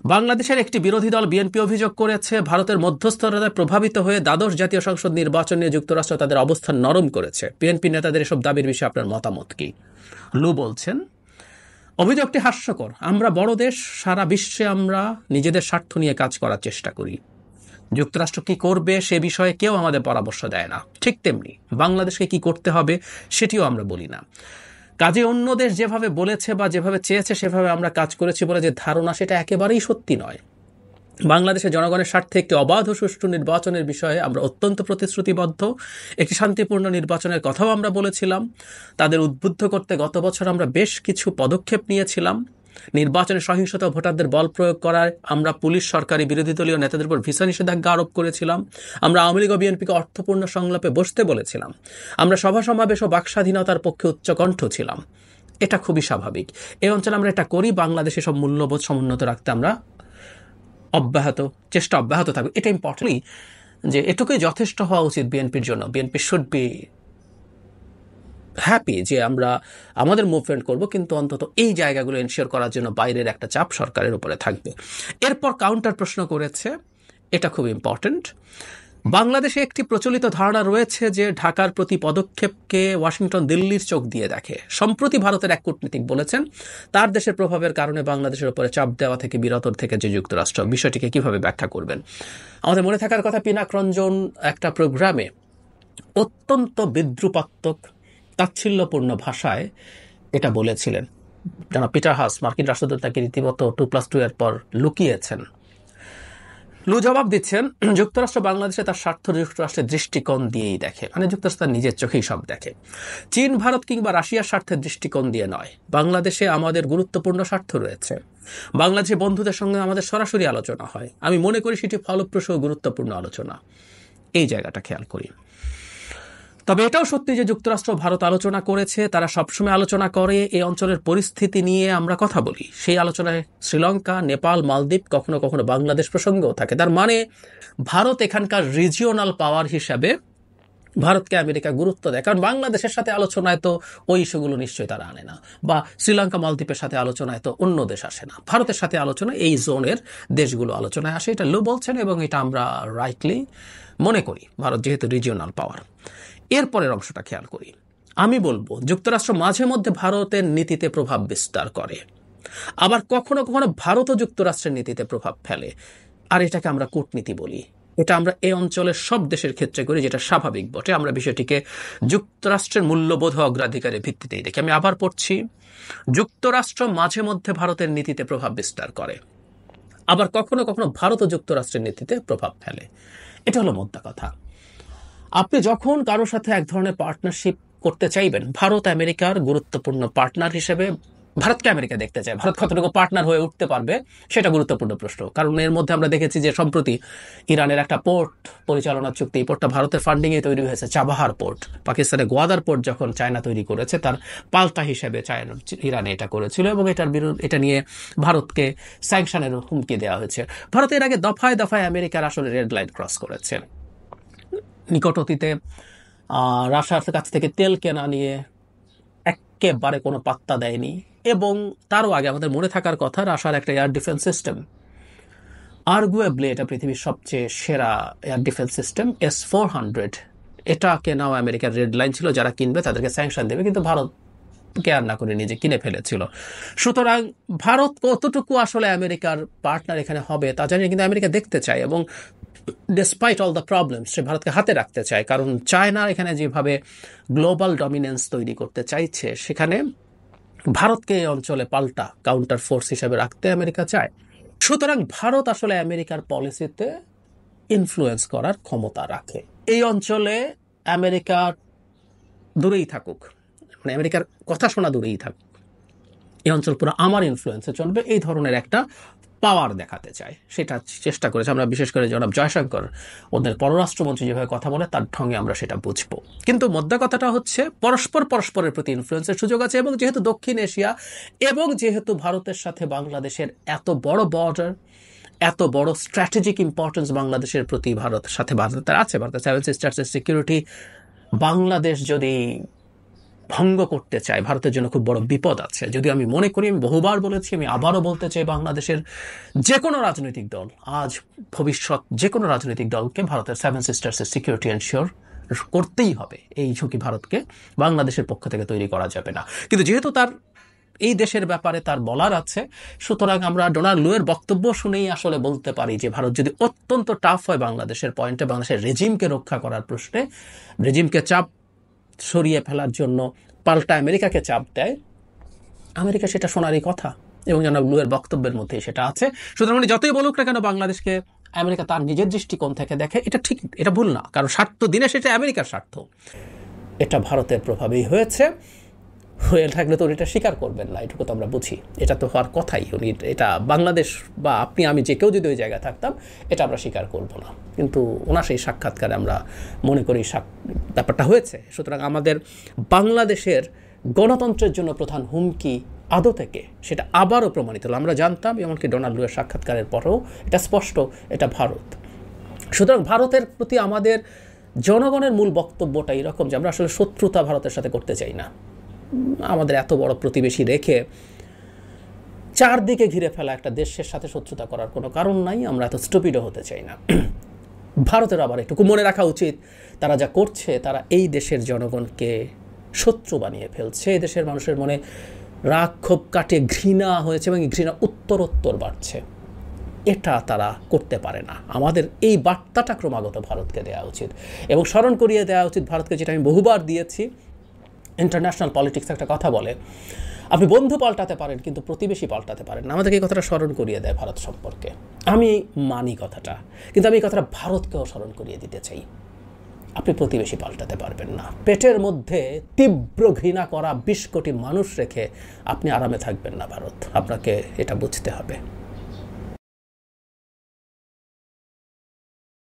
বাংলাদেশের একটি বিরোধী দল বিএনপি অভিযোগ করেছে ভারতের মধ্যস্থতায় প্রভাবিত হয়ে দ্বাদশ জাতীয় সংসদ নির্বাচন নিয়ে যুক্তরাষ্ট্র তাদের অবস্থান নরম করেছে। বিএনপি নেতাদের এসব দাবির বিষয়ে আপনার মতামত কি? লু বলছেন, অভিযোগটি হাস্যকর। আমরা বড় দেশ, সারা বিশ্বে আমরা নিজেদের স্বার্থ নিয়ে কাজ করার চেষ্টা করি। যুক্তরাষ্ট্র কি করবে সে বিষয়ে কেউ আমাদের পরামর্শ দেয় না। ঠিক তেমনি বাংলাদেশকে কি করতে হবে সেটিও আমরা বলি না। কাজে অন্য দেশ যেভাবে বলেছে বা যেভাবে চেয়েছে সেভাবে আমরা কাজ করেছি বলে যে ধারণা, সেটা একেবারেই সত্যি নয়। বাংলাদেশের জনগণের স্বার্থে একটি অবাধ ও সুষ্ঠু নির্বাচনের বিষয়ে আমরা অত্যন্ত প্রতিশ্রুতিবদ্ধ। একটি শান্তিপূর্ণ নির্বাচনের কথাও আমরা বলেছিলাম। তাদের উদ্বুদ্ধ করতে গত বছর আমরা বেশ কিছু পদক্ষেপ নিয়েছিলাম। নির্বাচনে সহিংসতা, ভোটারদের বল প্রয়োগ করায় আমরা পুলিশ, সরকারি, বিরোধী দলীয় নেতাদের উপর ভিসা নিষেধাজ্ঞা আরোপ করেছিলাম। আমরা আওয়ামী লীগ ও বিএনপিকে অর্থপূর্ণ সংলাপে বসতে বলেছিলাম। আমরা সভা সমাবেশ ও বাকস্বাধীনতার পক্ষে উচ্চকণ্ঠ ছিলাম। এটা খুবই স্বাভাবিক। এই অঞ্চলে আমরা এটা করি। বাংলাদেশে সব মূল্যবোধ সমুন্নত রাখতে আমরা চেষ্টা অব্যাহত থাকবে। এটা ইম্পর্টেন্টলি যে এটুকুই যথেষ্ট হওয়া উচিত বিএনপির জন্য। বিএনপি শুড বি হ্যাপি যে আমরা আমাদের মুভমেন্ট করব, কিন্তু অন্তত এই জায়গাগুলো এনশিওর করার জন্য বাইরের একটা চাপ সরকারের উপরে থাকবে। এরপর কাউন্টার প্রশ্ন করেছে, এটা খুব ইম্পর্টেন্ট। বাংলাদেশে একটি প্রচলিত ধারণা রয়েছে যে ঢাকার প্রতি পদক্ষেপকে ওয়াশিংটন দিল্লির চোখ দিয়ে দেখে। সম্প্রতি ভারতের এক কূটনীতিক বলেছেন তার দেশের প্রভাবের কারণে বাংলাদেশের উপরে চাপ দেওয়া থেকে বিরত থেকে যে যুক্তরাষ্ট্র। বিষয়টিকে কিভাবে ব্যাখ্যা করবেন? আমাদের মনে থাকার কথা, পিনাক রঞ্জন একটা প্রোগ্রামে অত্যন্ত বিদ্রুপাত্মক, তাচ্ছিল্যপূর্ণ ভাষায় এটা বলেছিলেন। যেন পিটার হাস, মার্কিন রাষ্ট্রদূত, তাকে রীতিমতো 2+2 এর পর লুকিয়েছেন। লু জবাব দিচ্ছেন, যুক্তরাষ্ট্র বাংলাদেশে তার স্বার্থ যুক্তরাষ্ট্রের দৃষ্টিকোণ দিয়েই দেখে। মানে যুক্তরাষ্ট্র তার নিজের চোখেই সব দেখে। চীন, ভারত কিংবা রাশিয়ার স্বার্থের দৃষ্টিকোণ দিয়ে নয়। বাংলাদেশে আমাদের গুরুত্বপূর্ণ স্বার্থ রয়েছে। বাংলাদেশি বন্ধুদের সঙ্গে আমাদের সরাসরি আলোচনা হয়। আমি মনে করি সেটি ফলপ্রসূ ও গুরুত্বপূর্ণ আলোচনা। এই জায়গাটা খেয়াল করি। তবে এটাও সত্যি যে যুক্তরাষ্ট্র ভারত আলোচনা করেছে, তারা সবসময় আলোচনা করে। এই অঞ্চলের পরিস্থিতি নিয়ে আমরা কথা বলি। সেই আলোচনায় শ্রীলঙ্কা, নেপাল, মালদ্বীপ, কখনো কখনো বাংলাদেশ প্রসঙ্গও থাকে। তার মানে ভারত এখানকার রিজিওনাল পাওয়ার হিসাবে ভারতকে আমেরিকা গুরুত্ব দেয়। কারণ বাংলাদেশের সাথে আলোচনায় তো ওই ইস্যুগুলো নিশ্চয়ই তারা আনে না, বা শ্রীলঙ্কা, মালদ্বীপের সাথে আলোচনায় তো অন্য দেশ আসে না। ভারতের সাথে আলোচনায় এই জোনের দেশগুলো আলোচনায় আসে। এটা লো বলছেন এবং এটা আমরা রাইটলি মনে করি, ভারত যেহেতু রিজিওনাল পাওয়ার। এরপরের অংশটা খেয়াল করি। আমি বলবো যুক্তরাষ্ট্র মাঝে মধ্যে ভারতের নীতিতে প্রভাব বিস্তার করে, আবার কখনো কখনো ভারতও যুক্তরাষ্ট্রের নীতিতে প্রভাব ফেলে। আর এটাকে আমরা কূটনীতি বলি। এটা আমরা এই অঞ্চলের সব দেশের ক্ষেত্রে করি, যেটা স্বাভাবিক বটে। আমরা বিষয়টিকে যুক্তরাষ্ট্রের মূল্যবোধ ও অগ্রাধিকারের ভিত্তিতেই দেখি। আমি আবার পড়ছি, যুক্তরাষ্ট্র মাঝে মধ্যে ভারতের নীতিতে প্রভাব বিস্তার করে, আবার কখনো কখনো ভারতও যুক্তরাষ্ট্রের নীতিতে প্রভাব ফেলে। এটা হলো মোদ্দা কথা। আপনি যখন কারোর সাথে এক ধরনের পার্টনারশিপ করতে চাইবেন, ভারত আমেরিকার গুরুত্বপূর্ণ পার্টনার হিসেবে ভারতকে আমেরিকা দেখতে চায়। ভারত কতটুকু পার্টনার হয়ে উঠতে পারবে সেটা গুরুত্বপূর্ণ প্রশ্ন। কারণ এর মধ্যে আমরা দেখেছি যে সম্প্রতি ইরানের একটা পোর্ট পরিচালনা চুক্তি, এই পোর্টটা ভারতের ফান্ডিংয়ে তৈরি হয়েছে, চাবাহার পোর্ট। পাকিস্তানের গোয়াদার পোর্ট যখন চায়না তৈরি করেছে, তার পাল্টা হিসেবে ইরানে এটা করেছিল এবং এটা নিয়ে ভারতকে স্যাংশনের হুমকি দেওয়া হয়েছে। ভারত এর আগে দফায় দফায় আমেরিকার আসলে রেড লাইন ক্রস করেছে। নিকট অতীতে রাশিয়ার কাছ থেকে তেল কেনা নিয়ে একেবারে কোনো পাত্তা দেয়নি। এবং তারও আগে আমাদের মনে থাকার কথা, রাশিয়ার একটা এয়ার ডিফেন্স সিস্টেম, আর্গুয়েবলি এটা পৃথিবীর সবচেয়ে সেরা এয়ার ডিফেন্স সিস্টেম, S-400, এটা কেনাও আমেরিকার রেড লাইন ছিল। যারা কিনবে তাদেরকে স্যাংশন দেবে, কিন্তু ভারত কেয়ার না করে নিজে কিনে ফেলেছিল। সুতরাং ভারত কতটুকু আসলে আমেরিকার পার্টনার এখানে হবে তা জানি, কিন্তু আমেরিকা দেখতে চায় এবং ডিসপাইট অল দ্য প্রবলেমস সে ভারতকে হাতে রাখতে চায়। কারণ চায়না এখানে যেভাবে গ্লোবাল ডমিনেন্স তৈরি করতে চাইছে, সেখানে ভারতকে এই অঞ্চলে পাল্টা কাউন্টার ফোর্স হিসেবে রাখতে আমেরিকা চায়। সুতরাং ভারত আসলে আমেরিকার পলিসিতে ইনফ্লুয়েন্স করার ক্ষমতা রাখে। এই অঞ্চলে আমেরিকা দূরেই থাকুক, মানে আমেরিকার কথা শোনা দূরেই থাকুক, এই অঞ্চল পুরো আমার ইনফ্লুয়েন্সে চলবে, এই ধরনের একটা পাওয়ার দেখাতে চায়। সেটা চেষ্টা করেছে। আমরা বিশেষ করে জনাব জয়শঙ্কর, ওদের পররাষ্ট্রমন্ত্রী যেভাবে কথা বলে, তার ঢঙ্গে আমরা সেটা বুঝবো। কিন্তু মোদ্দা কথাটা হচ্ছে পরস্পরের প্রতি ইনফ্লুয়েন্সের সুযোগ আছে। এবং যেহেতু দক্ষিণ এশিয়া এবং যেহেতু ভারতের সাথে বাংলাদেশের এত বড় বর্ডার, এত বড় স্ট্র্যাটেজিক ইম্পর্টেন্স বাংলাদেশের প্রতি ভারতের সাথে ভারতের আছে, ভারতের সেভেন সিস্টার্সের সিকিউরিটি, বাংলাদেশ যদি ভঙ্গ করতে চায়, ভারতের জন্য খুব বড় বিপদ আছে। যদি আমি মনে করি, আমি বহুবার বলেছি, আমি আবারও বলতে চাই, বাংলাদেশের যে কোনো রাজনৈতিক দল, আজ ভবিষ্যৎ যে কোনো রাজনৈতিক দলকে ভারতের 7 সিস্টার্সের সিকিউরিটি এনশিওর করতেই হবে। এই ঝুঁকি ভারতকে বাংলাদেশের পক্ষ থেকে তৈরি করা যাবে না। কিন্তু যেহেতু তার এই দেশের ব্যাপারে তার বলার আছে, সুতরাং আমরা ডোনাল্ড লুয়ের বক্তব্য শুনেই আসলে বলতে পারি যে ভারত যদি অত্যন্ত টাফ হয় বাংলাদেশের পয়েন্টে, বাংলাদেশের রেজিমকে রক্ষা করার প্রশ্নে, রেজিমকে চাপ সরিয়ে ফেলার জন্য পাল্টা আমেরিকাকে চাপ দেয়, আমেরিকা সেটা শোনারই কথা, এবং জনাব লুয়ের বক্তব্যের মধ্যে সেটা আছে। সুতরাং উনি যতই বলুক না কেন বাংলাদেশকে আমেরিকা তার নিজের দৃষ্টিকোণ থেকে দেখে, এটা ঠিক, এটা ভুল না, কারণ স্বার্থ দিনে সেটা আমেরিকার স্বার্থ। এটা ভারতের প্রভাবেই হয়েছে, হয়ে থাকলে তো উনি এটা স্বীকার করবেন না, এটুকু তো আমরা বুঝি। এটা তো হওয়ার কথাই, উনি এটা বাংলাদেশ বা আপনি আমি যে কেউ যদি ওই জায়গায় থাকতাম এটা আমরা স্বীকার করব না, কিন্তু ওনার সেই সাক্ষাৎকারে আমরা মনে করি ব্যাপারটা হয়েছে। সুতরাং আমাদের বাংলাদেশের গণতন্ত্রের জন্য প্রধান হুমকি আদৌ থেকে সেটা আবারও প্রমাণিত হলো। আমরা জানতাম, এমনকি ডোনাল্ড লুয়ের সাক্ষাৎকারের পরেও এটা স্পষ্ট, এটা ভারত। সুতরাং ভারতের প্রতি আমাদের জনগণের মূল বক্তব্যটা এরকম যে আমরা আসলে শত্রুতা ভারতের সাথে করতে চাই না। আমাদের এত বড় প্রতিবেশী রেখে চারদিকে ঘিরে ফেলা একটা দেশের সাথে শত্রুতা করার কোনো কারণ নাই, আমরা এত স্টুপিডও হতে চাই না। ভারতের আবার একটু মনে রাখা উচিত, তারা যা করছে তারা এই দেশের জনগণকে শত্রু বানিয়ে ফেলছে, এই দেশের মানুষের মনে রাগ ক্ষোভ কাটে ঘৃণা হয়েছে এবং ঘৃণা উত্তরোত্তর বাড়ছে। এটা তারা করতে পারে না। আমাদের এই বার্তাটা ক্রমাগত ভারতকে দেওয়া উচিত এবং স্মরণ করিয়ে দেওয়া উচিত ভারতকে, যেটা আমি বহুবার দিয়েছি। ইন্টারন্যাশনাল পলিটিক্স একটা কথা বলে, আপনি বন্ধু পাল্টাতে পারেন কিন্তু প্রতিবেশী পাল্টাতে পারেন না। আমাদেরকে এই কথাটা স্মরণ করিয়ে দেয় ভারত সম্পর্কে। আমি মানি কথাটা, কিন্তু আমি এই কথাটা ভারতকেও স্মরণ করিয়ে দিতে চাই। আপনি প্রতিবেশী পাল্টাতে পারবেন না। পেটের মধ্যে তীব্র ঘৃণা করা 20 কোটি মানুষ রেখে আপনি আরামে থাকবেন না ভারত, আপনাকে এটা বুঝতে হবে।